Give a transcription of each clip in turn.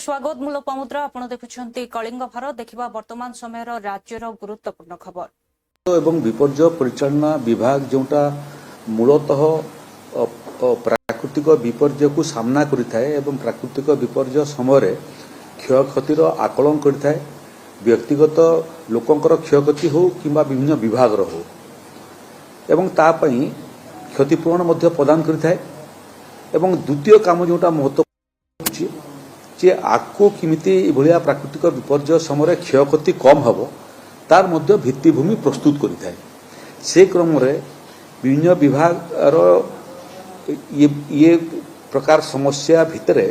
स्वागत मूल पमुद्रा आपण देखुछंती कलिंग भारत देखिबा वर्तमान समय राज्यर गुरुत्वपूर्ण खबर एवं विपर्य परिचालना विभाग जोटा मूलतः प्राकृतिक विपर्य को सामना करिथाए एवं प्राकृतिक विपर्य समय क्षयक्षतिर आकलन करिथाए व्यक्तिगत लोकंकर क्षयक्षति हो किंबा विभिन्न विभाग हो एवं तापई क्षतिपूरण मध्य प्रदान करिथाए एवं द्वितीय काम जोटा महत्व जे आको किमिति भलिया प्राकृतिक विपर्य समय क्षयक्षति कम हबो तार मध्य भित्तिभूमि प्रस्तुत करिथाए से क्रम रे विभिन्न विभाग ये प्रकार समस्या भितरे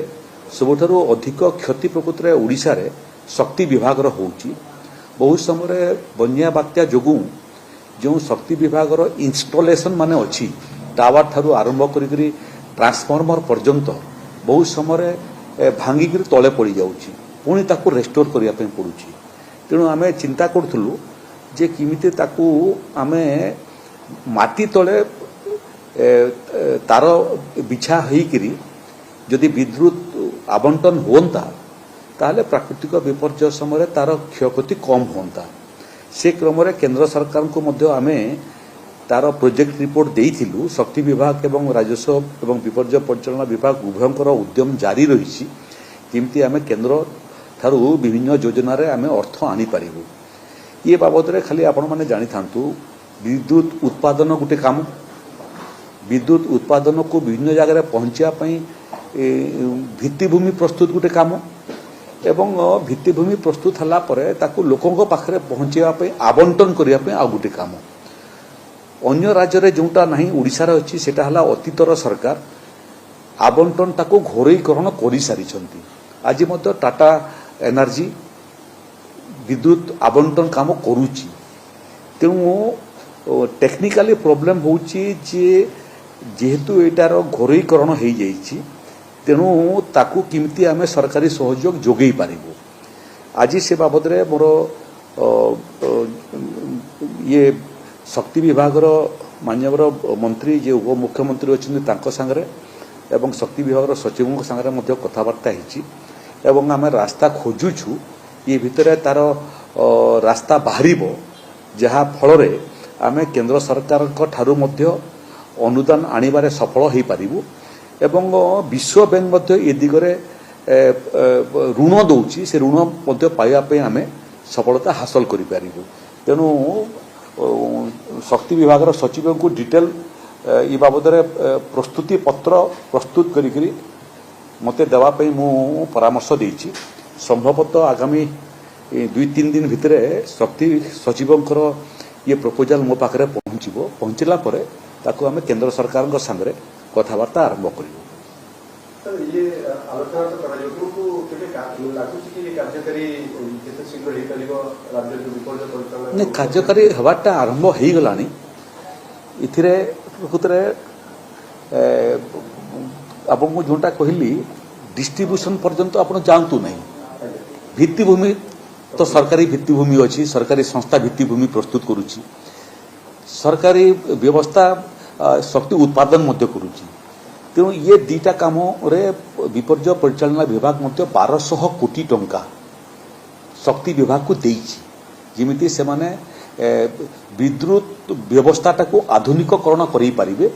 सबुठारु अधिक क्षति प्रकृत रे ओडिसा रे शक्ति विभाग रो होउची बहुत समय बन्या बात्या जोगु जो शक्ति विभाग रो इंस्टॉलेशन माने अछि टावर थारु आरंभ करी ट्रांसफार्मर पर्यंत बहुत समय भांगिक तले पड़ जाऊँगी पुणी ताकू रेस्टोर करने पड़ुची तेणु आम चिंता करूँ जे किमिते ताकू आमे माटी तले तार बिछा होइकरी जदि विद्युत आवंटन होता ताहले प्राकृतिक विपर्य समय तार क्षयक्षति कम होता से क्रम केंद्र सरकार को मध्य आमे तार प्रोजेक्ट रिपोर्ट देइथिलु शक्ति विभाग एवं राजस्व एवं विपर्य परिचालना विभाग उभयंकर उद्यम जारी रही किमती आमे केंद्र थारु विभिन्न योजना रे आमे अर्थ आनी पारिबु ये बाबद रे खाली आपण माने जानि थांतु विद्युत उत्पादन गुटे काम विद्युत उत्पादन को विभिन्न जगह रे पहुंचिया पई भित्तिभूमि प्रस्तुत गुटे काम एवं भित्तिभूमि प्रस्तुत हला परे ताकू लोकंक पाखरे पहुंचिया पई आवंटन करिया पई आ गुटे काम अन्य राज्य रे जोटा नहीं ओडिसा रे अछि सेटा हला अतीतर सरकार आवंटन ताको घोरईकरण करि सारिछंती आज मध्य टाटा एनर्जी विद्युत आवंटन काम करूची तेणु टेक्निकली प्रॉब्लम होउची जे जेहेतु एटार घोरईकरण हो जाइछि तेणु ताकू किमती आमे सरकारी सहयोग जोगेई पारिबो आज से बाबद रे मोर ये शक्ति विभाग मान्यवर मंत्री जे उप मुख्यमंत्री अच्छे तांको सांगरे एवं शक्ति विभाग सचिव सांगरे मध्य कथबार्ता हिची एवं आमे रास्ता खोजुछु ये भितरे तार रास्ता बाहरिबो जहा फल रे आमे केंद्र सरकार को ठारू मध्य अनुदान आनिबारे सफल होई पारिबु एवं विश्व बैंक मध्य ए दिगरे ऋण दउची से ऋण मध्य पाइबा पे आमे सफलता हासिल करि पारिबु तेनु शक्ति विभाग सचिव को डिटेल ये बाबद प्रस्तुति पत्र प्रस्तुत करी मते देवाई मु परामर्श देइछि संभवतः आगामी 2-3 दिन भितर शक्ति सचिव ये प्रपोजल मो पाखरे पहुंचला परे ताकू आमे केंद्र सरकार संगे कथबार्ता आरंभ करिबो कार्यकारी हवाटा आरंभ हो गलानी इथिरे प्रकृतरे आपको जोटा कहली डिस्ट्रीब्यूशन पर्यंत आप जानतु नहीं भित्तिभूमि तो सरकारी भित्तिभूमि अच्छी सरकारी संस्था भित्तिभूमि प्रस्तुत करुच्ची सरकारी व्यवस्था शक्ति उत्पादन मध्य करुच्ची तेणु ये दीटा काम रे विपर्य परिचालना विभाग मध्य 1200 कोटी टंका शक्ति विभाग को देइछि जिमिति से माने विद्युत व्यवस्थाटा को आधुनिककरण करि पारिबे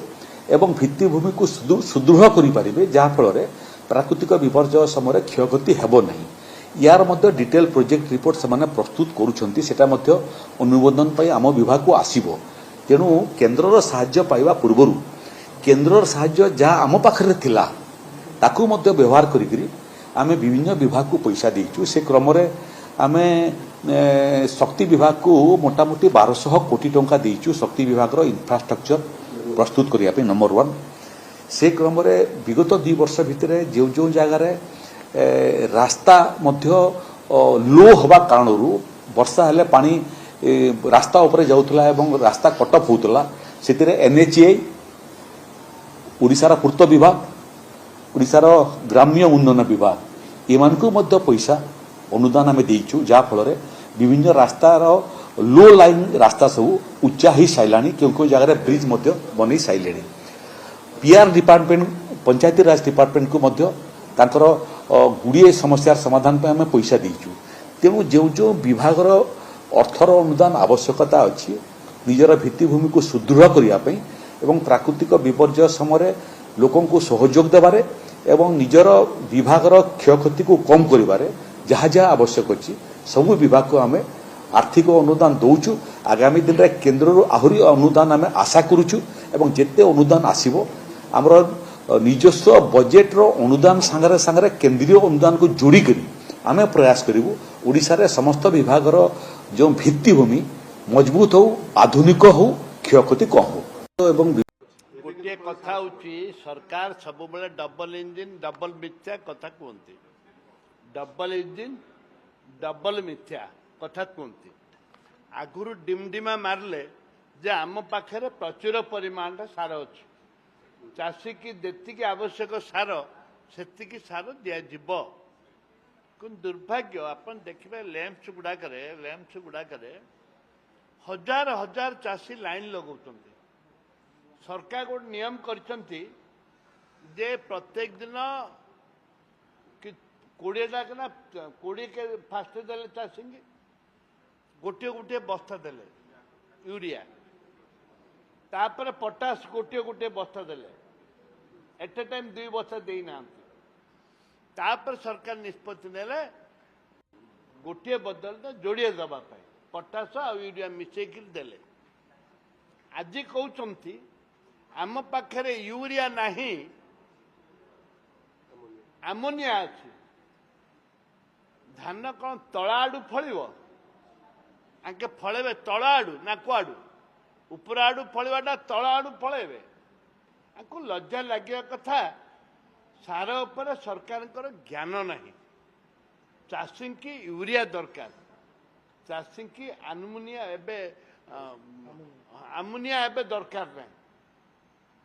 एवं भित्तिभूमि को सुदृढ़ करि पारिबे जहा फल रे प्राकृतिक विपर्य समय क्षयक्षति हेबो नहीं यार मध्य डिटेल प्रोजेक्ट रिपोर्ट से माने प्रस्तुत करूछंती सेटा मध्य अनुमोदन पाई आम विभाग को आसीबो तेणु केंद्रर साहाय्य पाइबा पूर्वरु केंद्रर साहाय्य जहा आम पाखरे थिला ताकू मध्य व्यवहार करिकरी आमे विभिन्न विभाग को पैसा देइछु से क्रम रे आमे शक्ति विभाग को मोटामोटी 1200 कोटी टंका देइछु शक्ति विभाग रो इंफ्रास्ट्रक्चर प्रस्तुत करिया पे नंबर 1 से क्रम रे विगत 2 वर्ष भितर जो जो जगह रे रास्ता मध्य लो हवा कारणरू वर्षा हेले पानी रास्ता ऊपर जाउतला एवं रास्ता कटअप होतला सेतिरे एनएचए ओडिसा पूर्त विभाग ओडिसा ग्राम्य उन्नयन विभाग एमानकु मध्य पैसा अनुदान आम देइछु जहा फल विभिन्न रास्तार लो लाइन रास्ता सब उच्चा ही साइलानी क्यों जगह ब्रिज मध्य बनै साइले पीआर डिपार्टमेंट पंचायती राज डिपार्टमेंट को मध्य तांकर गुड़िए समस्यार समाधान पे आम पैसा देचु तेणु जो जो विभागर अर्थर अनुदान आवश्यकता अच्छी निजर भित्तिभूमि को सुदृढ़ करने एवं प्राकृतिक विपर्यय समय लोकं को सहयोग देवारे एवं निजर विभागर क्षयक्षति को कम करिबारे जहाँ जहाँ आवश्यक अच्छी सबू विभाग को आम आर्थिक अनुदान दौचु आगामी दिन में केन्द्र आहरी अनुदान आम आशा करुचु एवं जेते अनुदान आसीबो आमर निजस्व बजेट रो अनुदान सांगरे सांगरे केंद्रीय अनुदान को जोड़ी करी आम प्रयास करूँ ओडिशा रे समस्त विभागर जो भित्तिभूमि मजबूत हो आधुनिक हो क्षयक्षति कम हो एवं गोटे कथा होची सरकार सब बेले डबल इंजिन डबल मिथ्या कथा कहते डबल इंजिन डबल मिथ्या कथा कहते आगुरु डिमडिमा मारले जे आम पाखे प्रचुर परिमाण सार अच्छी चाषी की जेतिकी आवश्यक सार सेतिकी सार दिज्व किंतु दुर्भाग्य आपन देखिए लैंप्स गुड़ाक हजार हजार चाषी लाइन लगौं सरकार गोटे नियम करछंती जे प्रत्येक दिन कि 20टा के ना 20 के फास्ट देले चाषी गोटे गोटे बस्ता देले यूरिया तापर पटास गोटे गोटे बस्ता देले एट ए टाइम 2 बस्ता देना तापर सरकार निष्पत्ति नेले गोटे बदल जोड़े दवापाई पटास आ यूरिया मिसेक देले आज कहते आम पाखे यूरिया नहीं आमोनिया अच्छी धान कौन तला आड़ू फल आगे फलेबे तला आड़ू ना कुआड़ू ऊपर आड़ू फलवाटा तला आड़ू फलेबे आपको लज्जा लगे कथा सार उपर सरकार ज्ञान नहीं चाषी की यूरिया दरकार चाषी की आमोनिया आमोनिया एबे दरकार नहीं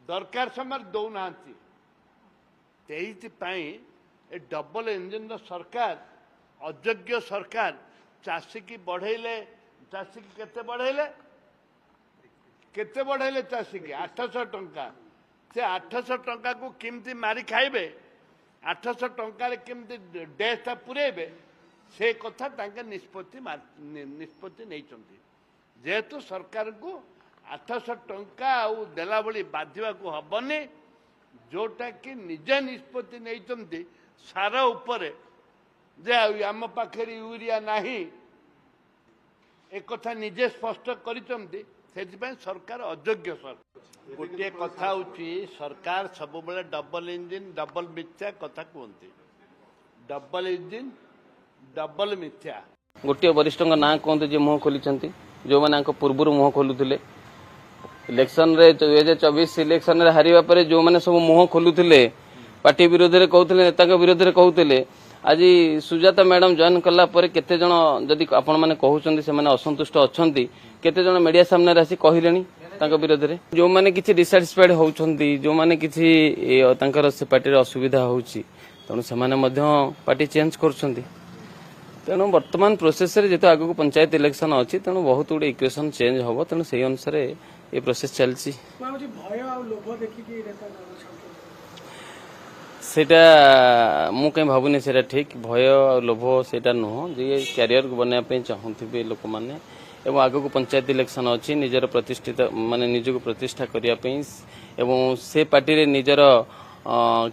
दरकार समय दौना ए डबल इंजिन सरकार अयोग्य सरकार चाषी की बढ़ेले चाषी की केते बढ़ेले चाषी की 800 टंका से 800 टंका को किमती मारी खाइबे 800 टंका केमती डेटा पुरेबे से कथा तांके निष्पत्ति नहीं जेहेतु सरकार को 800 टंका देला बड़ी बाधिबा को हबनी जोटा कि निजे निष्पत्ति नहीं सार उपरे जे आम पाखे यूरिया नहीं एक कथा निजे स्पष्ट करिसंती सेथिबाई सरकार अयोग्य सरकार गोटे कथा होची सरकार सब बेले डबल इंजिन डबल मिथ्या कथा कहते डबल इंजिन डबल मिथ्या गोटे वरिष्ठ ना कहते जे मुह खोली जो मैंने पूर्व मुह खोलुले इलेक्शन रे 2024 इलेक्शन रे हारिबा परे जो मैंने सब मुह खोलुले पार्टी विरोध में कहते नेता विरोध में कहते आज सुजाता मैडम जॉइन कला परे केते जन जदि आपण माने कहउचंदी से माने असंतुष्ट अछंती केते जन मीडिया सामने रासी कहिलेनी तांका विरोध रे जो माने किछि डिसैटिस्फाइड होउचंदी जो माने किछि तांकर से पार्टी रे असुविधा होउची तणु से माने मध्य पार्टी चेंज करछंती तेणु वर्तमान प्रोसेस रे जेतो आगु पंचायत इलेक्शन अछि तेणु बहुत गुडे इक्वेशन चेंज होबो तेणु सेही अनुसार ये प्रोसेस चलछि भय आ लोभ देखि कि सेटा मु कहीं भावुनी सेटा ठीक भय और लोभ सेटा नुह जे कैरियर बनवाई चाहूबे लोक मैंने एवं आग को पंचायत इलेक्शन अच्छी निजर प्रतिष्ठित माने निज को प्रतिष्ठा करने एवं से पार्टी रे निजर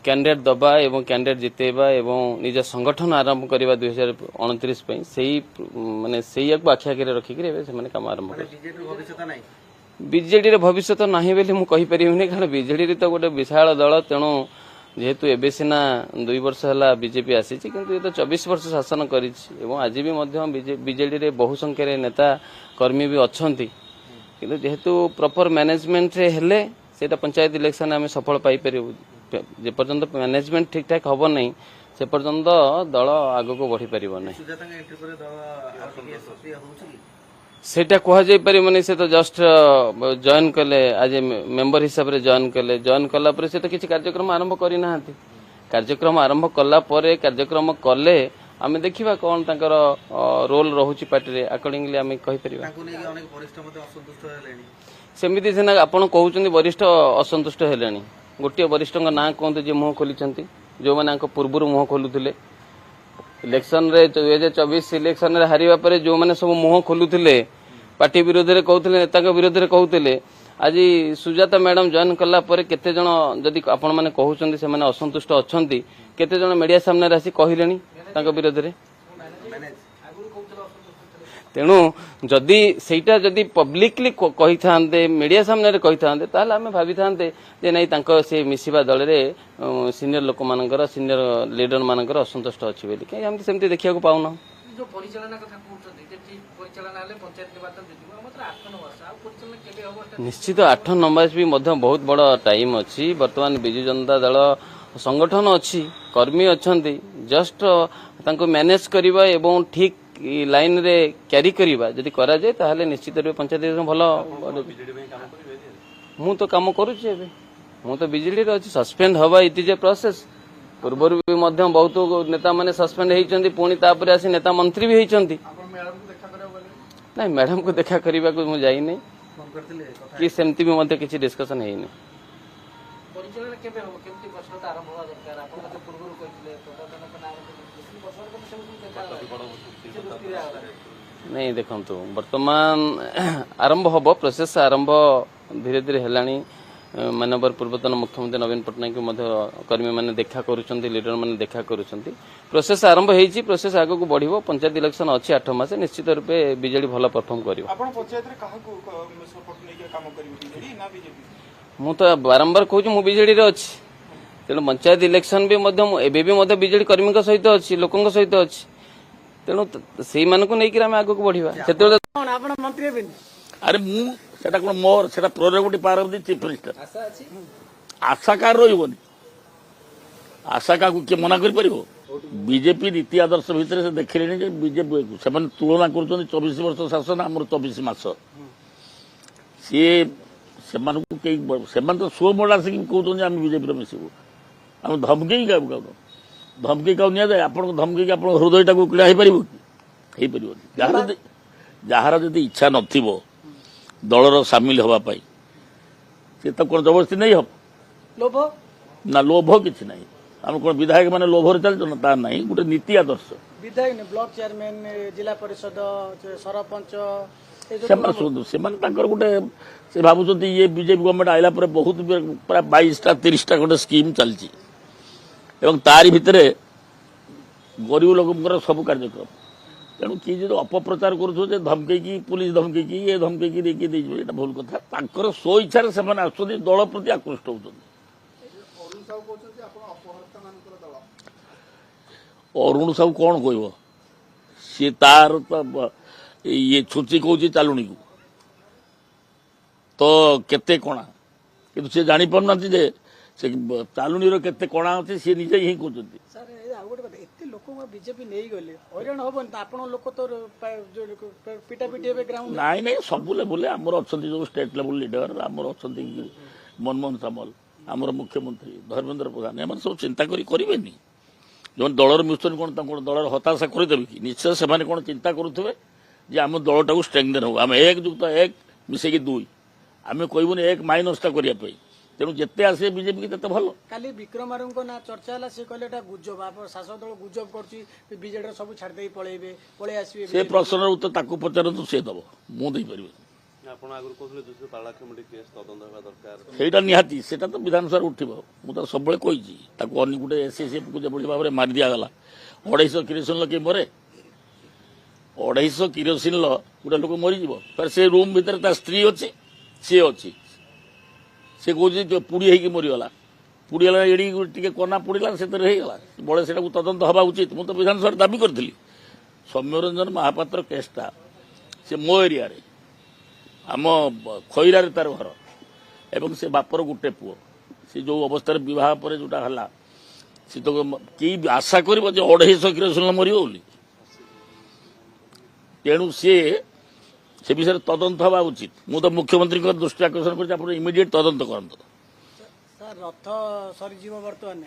कैंडिडेट दबा एवं कैंडिडेट जितेबा एवं निज संगठन आरंभ करवा 2029 सही माने सही आखि आगे रखिक काम आरंभ कर बीजेडी रे भविष्य तो नहीं बोली मुझे कारण बीजेडी तो गोटे विशाल दल तेणु जेहेतु एबे सिना 2 वर्ष है बीजेपी आसी किंतु ये तो 24 वर्ष शासन कर आज भी बीजेडी रे बहु संख्यार नेता कर्मी भी अच्छा किंतु जेहेतु प्रॉपर मैनेजमेंट रे हेले सेटा पंचायत इलेक्शन आम सफल पाई जे पर्यंत मैनेजमेंट ठीक ठाक हम नहीं से पर्यंत दल आग को बढ़ी पार नहीं सेटा कह जाई पारे माने से तो जस्ट जॉइन कले आज मेंबर हिसाब रे जॉइन कला परे से तो किछि कार्यक्रम आरंभ करि नाहंती कार्यक्रम आरंभ कला परे कार्यक्रम कले आमे देखिबा कोन तांकर रोल रहुची पार्टी रे अकॉर्डिंगली आमे कहि परिबा ताको नै अनेक वरिष्ठ मते असंतुष्ट हेलेनी सेमिति सेना आपण कहउचंदी वरिष्ठ असंतुष्ट हेलेनी गोटे वरिष्ठଙ୍କ ନାଁ कहते जे मुह खोली जो मैंने पूर्व मुह खोलुले इलेक्शन रे 2024 इलेक्शन रे हारिबा परे जो मैंने सब मुह खोलुले पार्टी विरोध में कहते नेता विरोध में कहते आज सुजाता मैडम जॉइन कला परे केते जण जदि आपण माने कहउचंदी से माने असंतुष्ट अछंती केते जण मीडिया सामने आसी कहिलेनी तांका विरोध रे तेणु जदि सेटा जदि पब्लिकली कही थांते मीडिया सामने रे कही थांते ताले आमे भाबी थांते जे नै तांका से मिसिबा दल रे सीनियर लोक मानकर सीनियर लीडर मानकर असंतुष्ट अछि बेली के हम सेमति देखिया को पाउना जो परिचालना कथा कहउछन्ती जे ठीक परिचालना हेले पंचायत निर्वाचन जितिबो मात्र 8 9 वर्ष आ परिचालना केबे होबो निश्चित 8 नंबर भी बहुत बड़ टाइम अच्छी बर्तमान बिजु जनता दल संगठन अच्छी कर्मी अच्छा जस्ट तांको मैनेज करबा एवं ठीक लाइन रे क्यारी करबा जदि करा जाए ताहले निश्चित रूप पंचायत भल मु तो काम करूची एबे मु तो बिजली रे अछि सस्पेंड हवा इट इज ए प्रोसेस पूर्व भी बहुत नेता माने सस्पेंड होइचंती पुणी तापर आसी नेता मंत्री भी होइचंती नहीं मैडम को देखा करबा को मु जाई नहीं कि सेमती भी मते किछि डिस्कशन हेइ नहीं परिचालना केबे होबो केमति वर्षता आरंभ होवा दरकार आपण तो पूर्व कहितले प्रशासन का नाम कृषि वर्ष को सेमति देखा नहीं देखंतु वर्तमान आरंभ हबो प्रोसेस आरंभ धीरे धीरे हेलानी मानवर पूर्वतन मुख्यमंत्री नवीन पटनायक कर्मी मैंने देखा करुछंती लीडर मैंने देखा करुछंती प्रोसेस आरंभ हेइची प्रोसेस आगो को बढ़िबो पंचायत इलेक्शन अछि 8 मास निश्चित रूपे बीजेडी भलो परफॉर्म करिवो आपण पंचायत रे काहा को सपोर्ट नै के काम करिवो बीजेडी ना बीजेपी मु तो बारंबार कहूँ मु बीजेडी रे अछि तेणु पंचायत इलेक्शन भी एबे भी बीजेडी कर्मी सहित अछि लोकन सहित अछि तेणु से मानक नै कि हम आगो को बढ़िबा सेते कोन आपण मंत्री हेबे अरे मु सेटा कोन मोर सेटा prerogative power of the chief minister आशा कार रहिबोनी आशा का के मना कर परिबो बीजेपी नीति आदर्श भितर से देखिलेनी जे बीजेपी से तुलना करूछन 24 वर्ष शासन हमर 24 मास सी से तो सो मोड़ा से कहते आम बीजेपी मिसबू आम धमकी धमकी क्या जाए आप धमकी आप हृदय टाक क्रीड़ा हो पार कि जार जदि इच्छा नथिबो दलर सामिल होगापाई सी तो कौन जबरदस्ती नहीं हम लोभ ना लोभ किसी ना आम कौन विधायक मैंने लोभर चलते ना तार ना गोटे नीति आदर्श विधायक ने ब्लॉक चेयरमैन जिला परिषद सरपंच से गोटे से भावुं ये बीजेपी गवर्नमेंट आइला पर बहुत प्राय 22टा 30टा गोटे स्कीम चलती तारी भितर गरीब लोक सब कार्यक्रम तेणु किए जो अपप्रचार कर धमकी पुलिस धमकी ये धमकी देखिए भूल कथा स्व इच्छा से दल प्रति आकृष्ट होती अरुण साहू कौन कह सी तार ये छुची कौच चालुणी को तो केते कणा किंतु से जानी पारना जे से चालुणी रो केते कणा अछि से निजे ही कहउछंती सर आ गोटे बात एते लोक बीजेपी नै गले हैरान होबन त आपण लोक तो पिटा पिटी हेबे ग्राउंड नाई नहीं सब लेवल आमर अच्छा जो स्टेट लेवल लीडर आमर अच्छा मनमोहन सामल आमर मुख्यमंत्री धर्मेंद्र प्रधान एम सब चिंता करें जो दलर मिशन कौन दलर हताशा करदेवे कि निश्चय से कौन चिंता करुवे जे आम दलटा को स्ट्रेंथन हो आम 1+1 मिसेकी 2 आम कहबूनी 1 माइनसटा करने तेणु जिते आसे बीजेपी की तेते भल काली विक्रम आरुंको ना चर्चा हला से कहले एटा गुजब आप शासक दल गुजब करछि बीजेडी सब छाड़ देई पळेबे पळे आसीबे से प्रश्नर उत्तर ताकू पचारतु से दब मु देई परिबे आपण आगु कहले जे ताला कमिटी केस तदंत हेबा दरकार सेटा निहाती सेटा तो विधानसभा उठिबो मु तो सब बेले कहिछि ताकू अन्य गुटे एसएसएफ को जे बढी भाबरे मार दिया गला 250 किरोसिन लके मरे 250 किरोसिन ल गुटे लोक मरि जीवो पर से रूम भीतर ता स्त्री अछि से से कहे पुड़ी होगी मरीगला पुड़ीगला एड़ी टे कना पुड़ला से रहीगला बड़े से तदंत हवा उचित मुझे तो विधानसभा दाबी करी सौम्यरंजन महापात्र केसटा से मो एरिया आम खईरा तार घर एवं से बापर गोटे पुओ से जो अवस्था बह पर जोटा है सी तो कि आशा कर 250 किरोसिन मर तेणु सी से विषय तदंत हवा उचित मु तो मुख्यमंत्री दृष्टि आकर्षण कर इमिडिएट तदंत करते सर रथ सरीजीव बर्तमान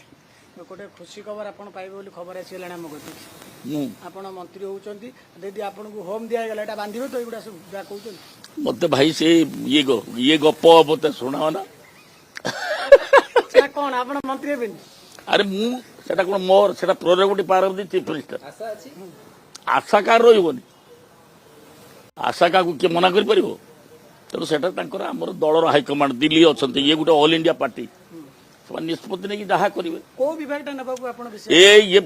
गोटे खुशी खबर आपन पाइबे बोली खबर आसीगला आम गति आपण मंत्री होउचंती यदि आपन को होम दिया गला एटा बांधिबे तो एगुडा सब जा कहउचन मते भाई से ये गप मते सुनाओ ना सर कोन आपण मंत्री हेबे अरे मु সেটা কোন মোর সেটা prerogative power of the chief minister. ଆଶା କାହାର ରହିବନି, ଆଶା କାହାକୁ କିଏ ମନା କରିପାରିବ? ତେଣୁ ସେଟା ତାଙ୍କର ଆମର ଦଳର ହାଇକମାଣ୍ଡ ଦିଲ୍ଲୀ ଅଛନ୍ତି, ଇଏ ଗୋଟେ ଅଲ ଇଣ୍ଡିଆ ପାର୍ଟି, ସେମାନେ ନିଷ୍ପତ୍ତି ନେଇକି ଯାହା କରିବେ। କୋଉ ବିଭାଗଟା ନେବାକୁ ଆପଣ ବେଶୀ ଇଏ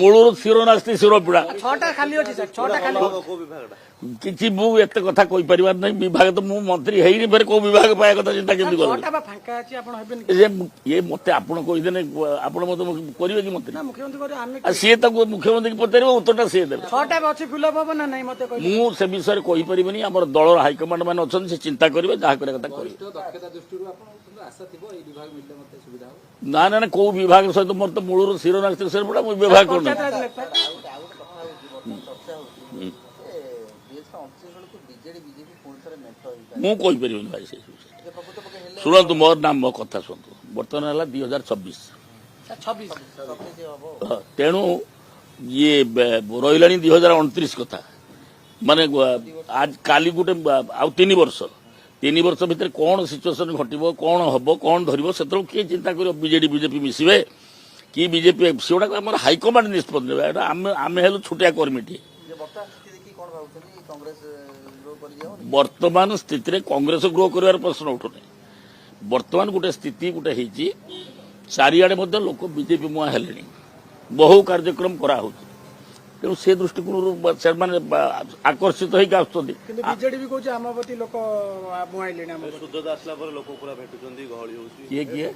ମୂଳରୁ ଶିର ନାସ୍ତି ଶିର ପିଡ଼ା। 6ଟା ଖାଲି ଅଛି ସାର୍, 6ଟା ଖାଲି କୋଉ ବିଭାଗଟା? କିଛି ମୁଁ ଏତେ କଥା କହିପାରିବାର ନାହିଁ। ବିଭାଗ ତ ମୁଁ ମନ୍ତ୍ରୀ ହେଇନି, ଫେରେ କୋଉ ବିଭାଗ ପାଇବା କଥା ଚିନ୍ତା କେମିତି କରିବି? 6ଟା ବା ଫାଙ୍କା ଅଛି, ଆପଣ ହେବେନି ଇଏ ମତେ ଆପଣ କହିଦେଲେ ଆପଣ ମତେ କରିବେ କି ମନ୍ତ୍ରୀ? ନା ମୁଖ୍ୟମନ୍ତ୍ରୀ କରି ଆମେ ଆଉ ସିଏ ତାକୁ ମୁଖ୍ୟମନ୍ତ୍ରୀ ପଚାରିବ, ଉତ୍ତରଟା ସିଏ ଦେବେ। 6ଟା ଅଛି ଫିଲଅପ ହବ ନା ନାହିଁ ମତେ କହିଲେ। ମୁଁ ସେ ବିଷୟରେ କହିପାରିବିନି। ଆମର ଦଳର ହାଇକମାଣ୍ଡ ମାନେ ଅଛନ୍ତି, ସେ ଚିନ୍ତା କରିବେ, ଯାହା କରିବା କଥା କରିବେ। ନା ନା ନା କୋଉ ବିଭାଗ ସହିତ ମୋର ତ ମୂଳରୁ ଶିର ନାସ୍ତି ଶିର ପିଡ଼ା, ମୁଁ ବିଭାଗ କରୁନି। ମୁଁ କହିପାରିବିନି ଭାଇ ସେ ବିଷୟରେ। ଶୁଣନ୍ତୁ ମୋର ନାମ, ମୋ କଥା ଶୁଣନ୍ତୁ। ବର୍ତ୍ତମାନ ହେଲା 2026, ତେଣୁ ଇଏ ରହିଲାଣି 2029 କଥା। ମାନେ କାଲି ଗୋଟେ ଆଉ 3 ବର୍ଷ, 3 ବର୍ଷ ଭିତରେ କଣ ସିଚୁଏସନ ଘଟିବ, କଣ ହବ, କଣ ଧରିବ, ସେତେବେଳେ କିଏ ଚିନ୍ତା କରିବ? ବିଜେଡି ବିଜେପି ମିଶିବେ କି ବିଜେପି, ସେଗୁଡାକ ଆମର ହାଇକମାଣ୍ଡ ନିଷ୍ପତ୍ତି ନେବେ। ଏଟା ଆମେ ହେଲୁ ଛୋଟିଆ କର୍ମୀଟି। ବର୍ତ୍ତମାନ ସ୍ଥିତିରେ କଂଗ୍ରେସ ଗ୍ରୋ କରିବାର ପ୍ରଶ୍ନ ଉଠୁନି। ବର୍ତ୍ତମାନ ଗୋଟେ ସ୍ଥିତି ଗୋଟେ ହେଇଛି, ଚାରିଆଡେ ମଧ୍ୟ ଲୋକ ବିଜେପି ମୁହାଁ ହେଲେଣି, ବହୁ କାର୍ଯ୍ୟକ୍ରମ କରାହଉଛି। ତେଣୁ ସେ ଦୃଷ୍ଟିକୋଣରୁ ସେମାନେ ଆକର୍ଷିତ ହେଇକି ଆସୁଛନ୍ତି। କିନ୍ତୁ ବିଜେଡି ବି କହୁଛି ଆମ ପ୍ରତି ଲୋକ ମୁହାଁଇଲେଣି। ଆମ ସୁଯୋଗ ଆସିଲା ପରେ ଲୋକ ପୁରା ଭେଟୁଛନ୍ତି, ଗହଳି ହଉଛି। କିଏ କିଏ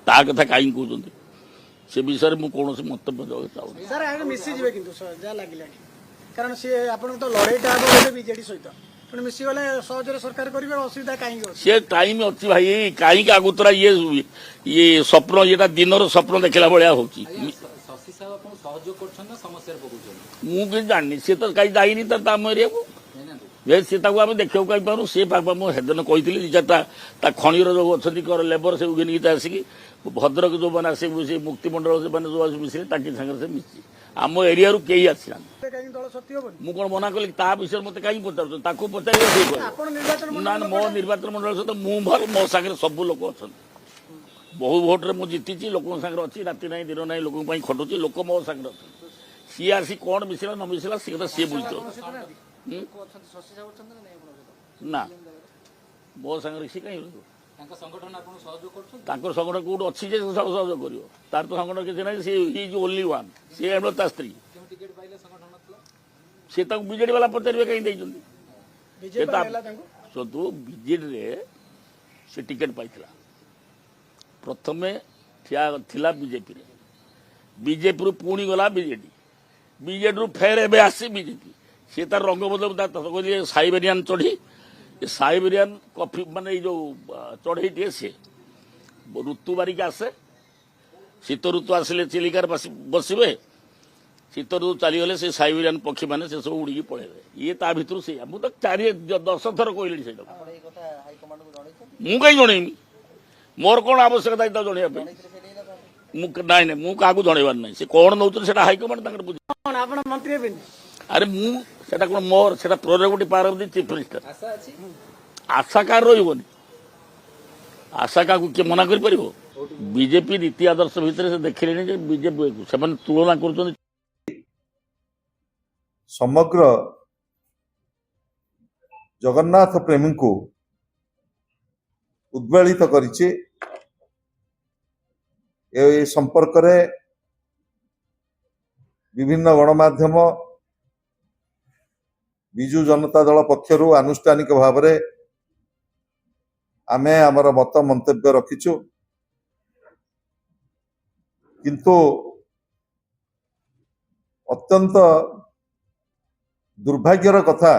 ତା କଥା କାହିଁକି କହୁଛନ୍ତି? ସେ ବିଷୟରେ ମୁଁ କୌଣସି ମନ୍ତବ୍ୟ ଦେବାକୁ ଚାହୁଁନି। ସାର୍ ଆଗେ ମିଶିଯିବେ କିନ୍ତୁ ଯାହା ଲାଗିଲାଣି, କାରଣ ସିଏ ଆପଣଙ୍କ ତ ଲଢେଇଟା ହବ ବୋଧେ ବିଜେଡି ସହିତ, ତେଣୁ ମିଶିଗଲେ ସହଜରେ ସରକାର କରିବେ, ଅସୁବିଧା କାହିଁକି ଅଛି? ସେ ଟାଇମ ଅଛି ଭାଇ, କାହିଁକି ଆଗୁତରା ଇଏ ସ୍ୱପ୍ନ, ଇଏଟା ଦିନର ସ୍ୱପ୍ନ ଦେଖିଲା ଭଳିଆ ହଉଛି। ମୁଁ କିଛି ଜାଣିନି, ସିଏ ତ କାହିଁ ଯାଇନି ଆମ ଏରିଆକୁ, ସିଏ ତାକୁ ଆମେ ଦେଖିବାକୁ କାହିଁ ପାରୁନୁ। ସିଏ ମୁଁ ହେଦିନ କହିଥିଲି ତା ଖଣିର ଯୋଉ ଅଛନ୍ତି ଲେବର ସେ ଘିନିକି ଆସିକି ଭଦ୍ରକ ଯୋଉମାନେ ଆସି ସେ ମୁକ୍ତିମଣ୍ଡଳ ସେମାନେ ଯୋଉ ଆସି ମିଶିଲେ ତାଙ୍କ ସାଙ୍ଗରେ ସେ ମିଶିଛି। ଆମ ଏରିଆରୁ କେହି ଆସିନାହାନ୍ତି। ମୁଁ କଣ ମନା କଲି? ତା ବିଷୟରେ ମତେ କାହିଁକି ପଚାରୁଛନ୍ତି? ତାକୁ ପଚାରିବେ, ସେ ନା ମୋ ନିର୍ବାଚନ ମଣ୍ଡଳ ସହିତ ମୁଁ ଭଲ, ମୋ ସାଙ୍ଗରେ ସବୁ ଲୋକ ଅଛନ୍ତି। ବହୁ ଭୋଟରେ ମୁଁ ଜିତିଛି, ଲୋକଙ୍କ ସାଙ୍ଗରେ ଅଛି, ରାତି ନାହିଁ ଦିନ ନାହିଁ ଲୋକଙ୍କ ପାଇଁ ଖଟୁଛି, ଲୋକ ମୋ ସାଙ୍ଗରେ ଅଛନ୍ତି। ସିଏ ଆସି କଣ ମିଶିଲା ନ ମିଶିଲା ସେ କଥା ସିଏ ବୁଝିବ। ନା ମୋ ସାଙ୍ଗରେ ସିଏ କାହିଁ ରହିବ? ତାଙ୍କର ସଂଗଠନ କୋଉଠି ଅଛି ଯେ ସହଯୋଗ କରିବ? ତାର ତ ସଂଗଠନ କିଛି ନାହିଁ, ସେ ଇଜ୍ ଓନ୍ଲି ୱାନ୍। ସିଏ ଆମର ତା ସ୍ତ୍ରୀ, ସେ ତାକୁ ବିଜେଡି ବାଲା ପଚାରିବେ କାହିଁ ଦେଇଛନ୍ତି? ବିଜେଡିରେ ସେ ଟିକେଟ ପାଇଥିଲା, ପ୍ରଥମେ ଥିଲା ବିଜେପିରେ, ବିଜେପିରୁ ପୁଣି ଗଲା ବିଜେଡି, ବିଜେଡିରୁ ଫେର ଏବେ ଆସି ବିଜେପି। ସେ ତାର ରଙ୍ଗ ବଦଳ ସାଇବେରିଆନ ଚଢେଇ, ସାଇବେରିଆନ କଫି ମାନେ ଏଇ ଯୋଉ ଚଢେଇଟିଏ, ସେ ଋତୁ ବାରିକି ଆସେ, ଶୀତ ଋତୁ ଆସିଲେ ଚିଲିକାରେ ବସିବେ, ଶୀତ ଋତୁ ଚାଲିଗଲେ ସେ ସାଇବେରିଆନ ପକ୍ଷୀ ମାନେ ସେ ସବୁ ଉଡ଼ିକି ପଳେଇବେ। ଇଏ ତା ଭିତରୁ ସେଇଆ। ମୁଁ ତ 10 ଥର କହିଲିଣି ସେଇଟା। ମୁଁ କାହିଁ ଜଣେଇବି? ମୋର କଣ ଆବଶ୍ୟକତା ତାକୁ ଜଣେଇବା ପାଇଁ? ନାଇଁ ମୁଁ କାହାକୁ ଜଣେଇବାର ନାହିଁ। ସେ କଣ ନଉଛନ୍ତି ସେଟା ହାଇକମାଣ୍ଡ ତାଙ୍କର ବୁଝ। ଆପଣ ମନ୍ତ୍ରୀ ହେବେନି? ଆରେ ମୁଁ ସେଟା କଣ ମୋର ସେଟା prerogative power of the chief minister. ଆଶା କାହାର ରହିବନି, ଆଶା କାହାକୁ କିଏ ମନା କରିପାରିବ? ବିଜେପି ନୀତି ଆଦର୍ଶ ଭିତରେ ସେ ଦେଖିଲେଣି ଯେ ବିଜେପି ସେମାନେ ତୁଳନା କରୁଛନ୍ତି। ସମଗ୍ର ଜଗନ୍ନାଥ ପ୍ରେମୀଙ୍କୁ ଉଦ୍ବେଳିତ କରିଛି। ଏ ସମ୍ପର୍କରେ ବିଭିନ୍ନ ଗଣମାଧ୍ୟମ, ବିଜୁ ଜନତା ଦଳ ପକ୍ଷରୁ ଆନୁଷ୍ଠାନିକ ଭାବରେ ଆମେ ଆମର ମତ ମନ୍ତବ୍ୟ ରଖିଛୁ। କିନ୍ତୁ ଅତ୍ୟନ୍ତ ଦୁର୍ଭାଗ୍ୟର କଥା,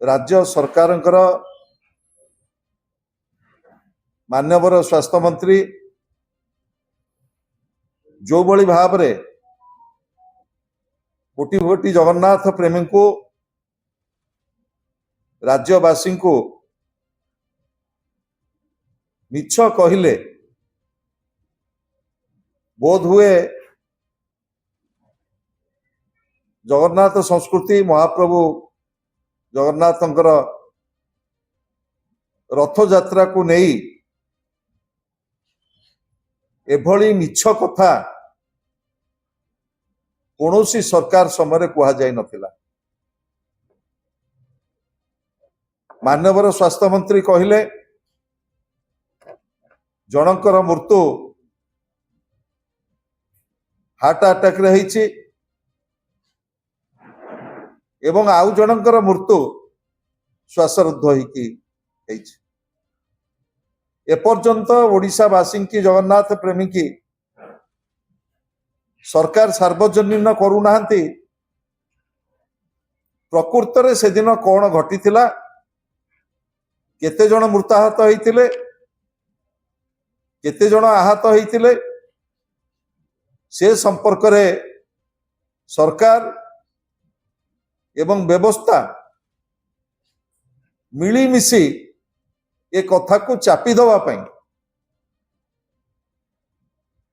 ରାଜ୍ୟ ସରକାରଙ୍କର ମାନ୍ୟବର ସ୍ୱାସ୍ଥ୍ୟମନ୍ତ୍ରୀ ଯୋଉଭଳି ଭାବରେ କୋଟି କୋଟି ଜଗନ୍ନାଥ ପ୍ରେମୀଙ୍କୁ, ରାଜ୍ୟବାସୀଙ୍କୁ ମିଛ କହିଲେ, ବୋଧ ହୁଏ ଜଗନ୍ନାଥ ସଂସ୍କୃତି, ମହାପ୍ରଭୁ ଜଗନ୍ନାଥଙ୍କର ରଥଯାତ୍ରାକୁ ନେଇ एभली मिछ कथा कौनसी सरकार समय कुहाଯାଇ नथिला। माननीय स्वास्थ्य मंत्री कहले जनकर मृत्यु हार्ट अटैक रे ହେଇଛି एवं आउ जनकर मृत्यु श्वासरुद्ध होइकी ହେଇଛି। एपर्यंत ओडिशावासी की जगन्नाथ प्रेमी की सरकार सार्वजनीन करूना प्रकृत रे से दिन कौन घटी केते जन मृताहत होइतिले केते जन आहत होइतिले से संपर्क रे सरकार एवं व्यवस्था मिलीमिशी ए कथा को चापी दवा पाई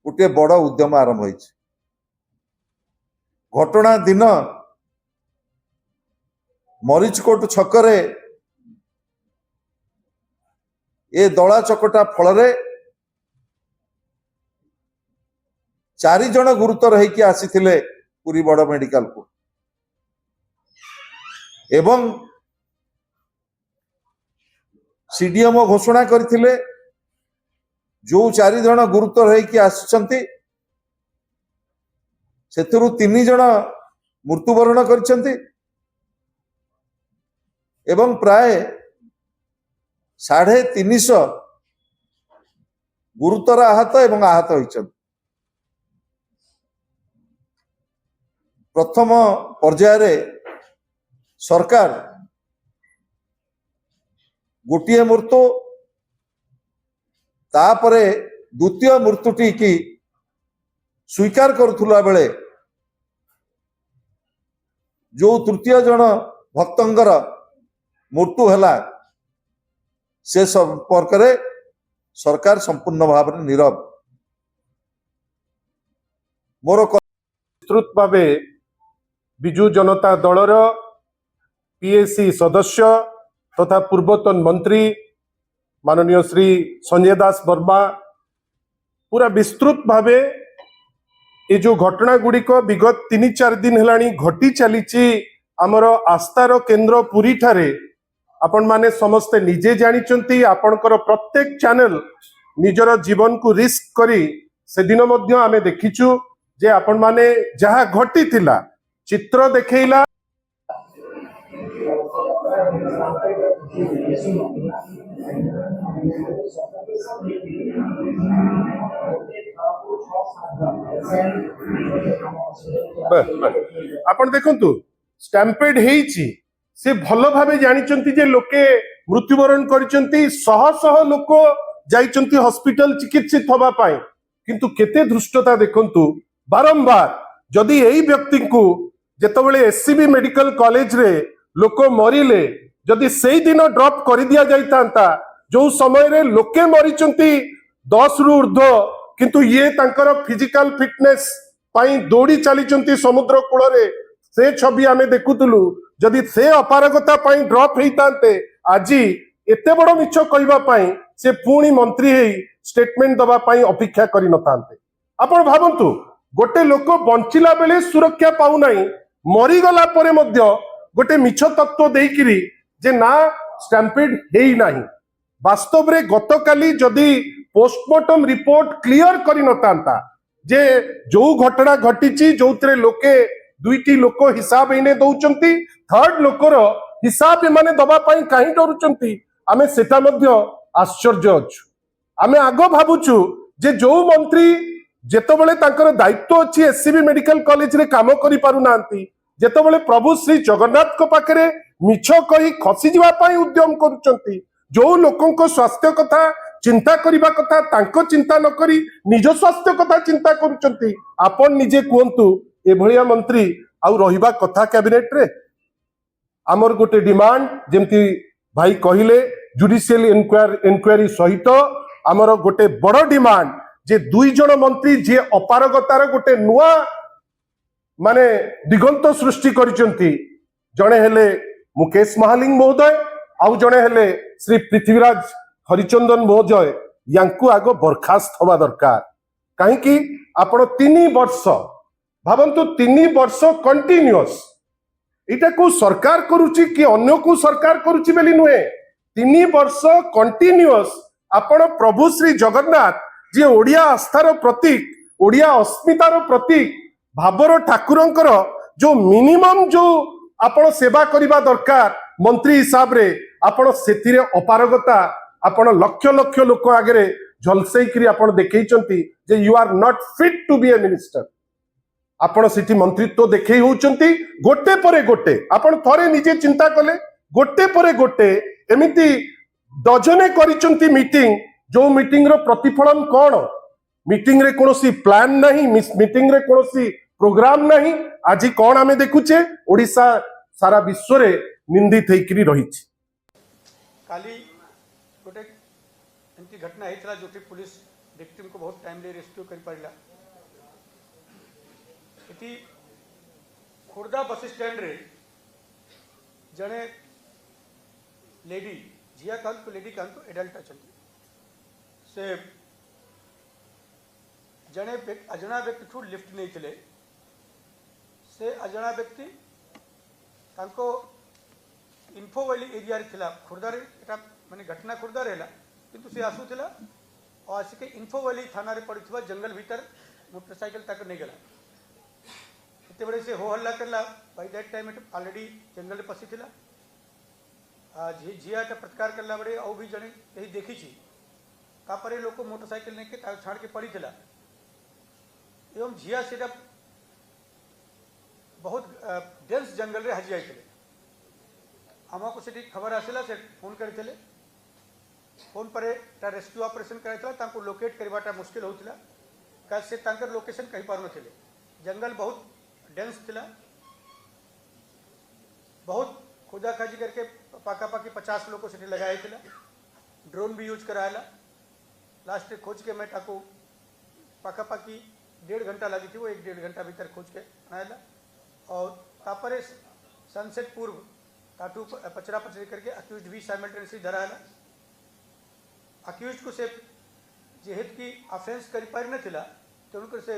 गोटे बड़ उद्यम आरंभ होइछि। घटना दिन मरीचकोट छकरे ए दला चकटा फल चारि जन गुरुतर होइकी आसीथिले पुरी बड़ मेडिकल को एवं सीडीएमओ घोषणा करथिले जो 4 जन गुरुतर होइकी आछंती सेतरु 3 जन मृत्युवरण करछंती एवं प्राय 350 गुरुतर आहत एवं आहत होइछन। प्रथम पर्याय रे सरकार गोटिए मृत्यु तापरे द्वितीय मृत्युटी की स्वीकार करुला बेले जो तृतीय जन भक्तंगर मृत्यु है से संपर्क रे सरकार संपूर्ण भाव में नीरव। मोर विस्तृत भाव विजु जनता दलर पीएसी सदस्य तथा पूर्वतन मंत्री माननीय श्री संजय दास वर्मा पूरा विस्तृत भावे ये जो घटना गुड़िक विगत 3-4 दिन हेलानी घटी चली आमर आस्थार केन्द्र पुरी ठारे आपण माने समस्ते निजे जानिचंती आपणकर प्रत्येक चैनल निजर जीवन को रिस्क करी से दिन मध्य आमे देखिचु जे आपण माने जहा घटी थिला चित्र देखैला आपण देखंतु स्टैम्पेड हेइची से भल भावे जानिचंती जे लोके मृत्युवरण करिचंती शह शह लोक जाइचंती हॉस्पिटल चिकित्सित होबा पाई किंतु केते धृष्टता देखंतु बारंबार जदि एई व्यक्ति को जेतबेले एससीबी मेडिकल कॉलेज रे लोक मरिले जदि सेई दिन ड्रॉप कर दिया जाइतांता जो समय रे लोके मरिचंती 10 रु ऊर्ध्व किंतु ये तांकर फिजिकल फिटनेस पाई दौड़ी चलीचंती समुद्र कूल रे से छवि आमे देखुतलु जदि से अपारगता पाई ड्रॉप हेइतांते आजी एते बड़ मिछ कहबा पाई से पुणी मंत्री हेई स्टेटमेंट दबा पाई अपेक्षा करि नथांते। आपण भाबंतु गोटे लोक बंचिला बेले सुरक्षा पाउ नाही मरी गला परे मध्य गोटे मिछ तत्व देइकिरी जे ना स्टैम्पेड हेई नाही। वास्तव रे गतकाली जदि पोस्टमार्टम रिपोर्ट क्लियर करि नथांता जे जो घटना घटिची जोतरे लोके दुईटी लोक हिसाब इने दउचंती थर्ड लोकर हिसाब एमाने दबा पाई काहे डरुचंती आमे सेटा मध्य आश्चर्य अछु। आमे आगो भाबुचु जे जो मंत्री जेतबेले तांकर दायित्व अछि एससीबी मेडिकल कॉलेज रे काम करि पारु नांती जेतबेले प्रभु श्री जगन्नाथ को पाखरे मिछ कहि खसी जिवा पाई उद्यम करूचंती जो लोकन को स्वास्थ्य कथा चिंता करिबा कथा तांको चिंता न करी निज स्वास्थ्य कथा चिंता करूचंती आपण निजे कुहंतु एभलिया मंत्री आउ रहिबा कथा कैबिनेट रे। आमर गोटे डिमांड जेमती भाई कहिले जुडिशियल इंक्वायरी सहित आमर गोटे बड़ डिमांड जे 2 जन मंत्री जे अपारगतार गोटे नुआ माने दिगंत सृष्टि करिसंती जणे हेले मुकेश महालिंग महोदय आउ जणे हेले श्री पृथ्वीराज हरिचंदन महोदय यांकु आगो बरखास्त होबा दरकार। कहीं आपण 3 वर्ष भावंतु 3 वर्ष कंटिन्यूअस इटा को सरकार करुची कि अन्य को सरकार करुची बेली नुहे 3 वर्ष कंटिन्यूअस आपण प्रभु श्री जगन्नाथ जे ओडिया आस्थार प्रतीक ओडिया अस्मितार प्रतीक भाबर ठाकुरंकर जो मिनिमम जो आपण सेवा करिबा दरकार मंत्री हिसाब रे आपण सेतिरे अपारगता आपण लक्ष लक्ष लोक आगे झलसेई आपण देखैचंती जे you are not fit to be a minister आपण सिटी मंत्रित्व देखै होउचंती गोटे परे गोटे आपण थरे निजे चिंता कले गोटे परे गोटे एमिति डजने करिचंती मीटिंग जो मीटिंग रो प्रतिफलन कोन मीटिंग रे कोनोसी प्लान नहीं मीटिंग रे कोनोसी प्रोग्राम नहीं आज कौन आमे देखुचे ओडिशा सारा विश्व रे निंदित हेकरी रहिछि काली गोटे एमती घटना होता जो पुलिस विक्टिम को बहुत टाइमली रेस्क्यू कर पारा इति खोर्धा बस स्टैंड रे जड़े लेडी झिया कहतु लेडी कहतु एडल्ट अच्छा से जड़े अजना व्यक्ति ठू लिफ्ट नहीं थे से अजना व्यक्ति तांको इन्फो वाली एरिया रे थिला खुर्दारे एटा माने घटना खुर्दा रहला किंतु से आसुथिला और आसिके इन्फो वाली थाना रे पड़िथवा जंगल भीतर मोटरसाइकिल तक नहीं गला इते बड़े से हो हल्ला करला by that time it already जंगल रे पसी थिला झिया प्रतिकार करला बड़े और भी जने यही देखी छी तापरे लोक मोटरसाइकिल ने के छाड़ के पड़ी थिला एवं झिया सेटा बहुत डेंस जंगल रे हजी आइथिले आमको से खबर आसला से फोन करते फोन पर रेस्क्यू ऑपरेशन कराइला लोकेट करवाटा मुश्किल होता का से तांकर लोकेशन कहीं पार नथिले जंगल बहुत डेंस थिला बहुत खोजा खाजी करके पाखापाखि 50 लोग से लगाए थिला ड्रोन भी यूज कराला लास्ट खोज के मैं ताको पाखापाखि 1.5 घंटा लगी थी वो 1-1.5 घंटा भीतर खोज के आना और तापरे सनसेट पूर्व ताटू पचरा पचरी करके अक्यूज भी साइमल्टेनियसली धराला अक्यूज को से जेहेत की ऑफेंस करी पारि नथिला तेणुकर से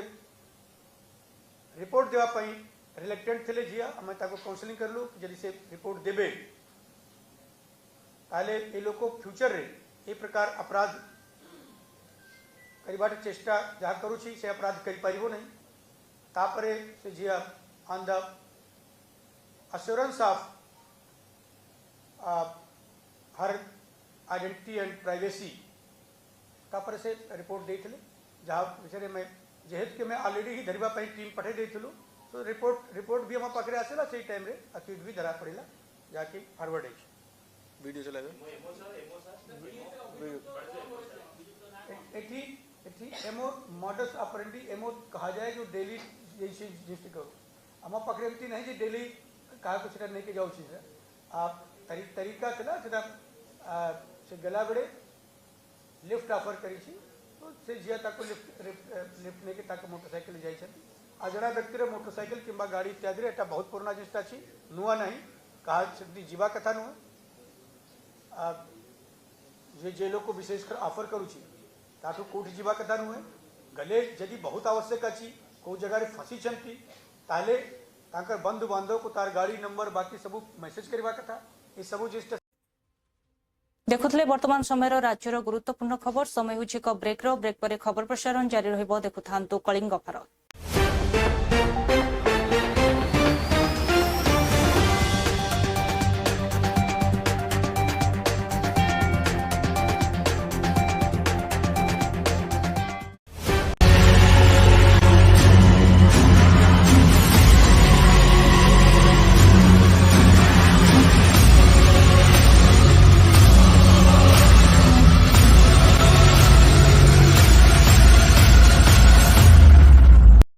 रिपोर्ट देवा पई रिलेक्टेंट थे झिया आम ताको काउंसलिंग करलु जदि से रिपोर्ट देबे ताले ए लोक फ्यूचर रे ए प्रकार अपराध करबाटे चेष्टा जहाँ करूछि से अपराध करि पारिबो नहीं तापरे से झिया on the assurance of her identity and privacy तापर से रिपोर्ट देते जहाँ विचारे मैं जेहेत के मैं ऑलरेडी ही धरवा पाई टीम पठे देथिलु तो रिपोर्ट भी हम पाखरे आसेला से टाइम रे अक्यूज भी धरा पड़िला जाके फॉरवर्ड है वीडियो चलावे एठी एमो मॉडस ऑपरेंडी एमो कहा जाए जो डेली जैसे जैसे करो हम पाखरे एमती नहीं जे डेली कहा कुछ नहीं के जाऊ छी आप तरीका थिला सेटा से गला बड़े लिफ्ट ऑफर करी छी तो से जिया ताको लिफ्ट नेके ताको मोटरसाइकिल जाई छथि अजड़ा व्यक्ति रे मोटरसाइकिल किंबा गाड़ी इत्यादि रे एटा बहुत पुराना जिनिसटा छी नुआ नहीं कहा छथि जीवा कथा नुआ जे लोग को विशेषकर ऑफर करू छी ताठू कोठी जीवा कथा नुए गले जदि बहुत आवश्यक अछि को जगह रे फसी छथि ताले ताकर बंधु बांधव को तार गाड़ी नंबर बाकी सब मेसेज करवा कथा ये सब जिनिसटा देखुले वर्तमान समय राज्यर गुरुत्वपूर्ण खबर समय होछि ब्रेक पर खबर प्रसारण जारी रहिबो देखुथांतु कलिंग भारत।